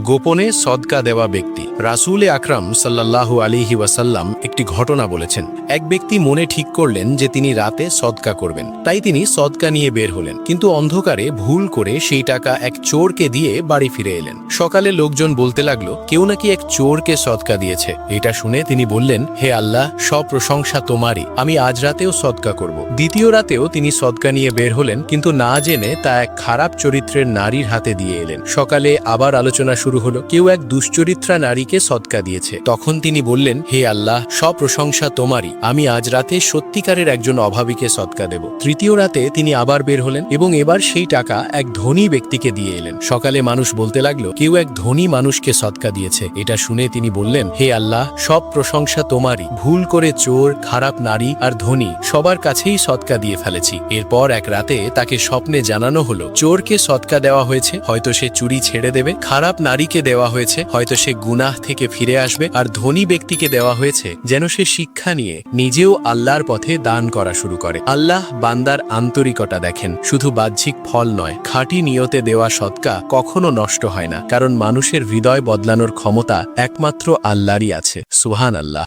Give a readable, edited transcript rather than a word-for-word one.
গোপনে সদকা দেওয়া ব্যক্তি। রাসূল আকরাম সাল্লাল্লাহু আলাইহি ওয়াসাল্লাম একটি ঘটনা বলেছেন। এক ব্যক্তি মনে ঠিক করলেন যে তিনি রাতে সদকা করবেন, তাই তিনি সদকা নিয়ে বের হলেন, কিন্তু অন্ধকারে ভুল করে সেই টাকা এক চোরকে দিয়ে বাড়ি ফিরে এলেন। সকালে লোকজন বলতে লাগলো, কেউ নাকি এক চোরকে সদকা দিয়েছে। এটা শুনে তিনি বললেন, হে আল্লাহ, সব প্রশংসা তোমারই, আমি আজ রাতেও সদকা করব। দ্বিতীয় রাতেও তিনি সদকা নিয়ে বের হলেন, কিন্তু না জেনে তা এক খারাপ চরিত্রের নারীর হাতে দিয়ে এলেন। সকালে আবার আলোচনা শুরু হলো, কেউ এক দুশ্চরিত্রা নারীকে সদকা দিয়েছে। তখন তিনি বললেন, হে আল্লাহ, সব প্রশংসা তোমারই, আমি আজ রাতে সত্যিকারের একজন অভাবীকে সদকা দেব। তৃতীয় রাতে তিনি আবার বের হলেন এবং এবার সেই টাকা এক ধনী ব্যক্তিকে দিয়ে এলেন। সকালে মানুষ বলতে লাগলো, কেউ এক ধনী মানুষকে সদকা দিয়েছে। এটা শুনে তিনি বললেন, হে আল্লাহ, সব প্রশংসা তোমারই, ভুল করে চোর, খারাপ নারী আর ধনী সবার কাছেই সদকা দিয়ে ফেলেছি। এরপর এক রাতে তাকে স্বপ্নে জানানো হলো, চোরকে সদকা দেওয়া হয়েছে, হয়তো সে চুরি ছেড়ে দেবে, খারাপ নারীকে দেওয়া হয়েছে, হয়তো সে গুনাহ থেকে ফিরে আসবে, আর ধনী ব্যক্তিকে দেওয়া হয়েছে যেন সে শিক্ষা নিয়ে নিজেও আল্লাহর পথে দান করা শুরু করে। আল্লাহ বান্দার আন্তরিকতা দেখেন, শুধু বাহ্যিক ফল নয়। খাঁটি নিয়তে দেওয়া সদকা কখনো নষ্ট হয় না, কারণ মানুষের হৃদয় বদলানোর ক্ষমতা একমাত্র আল্লাহরই আছে। সুবহানাল্লাহ।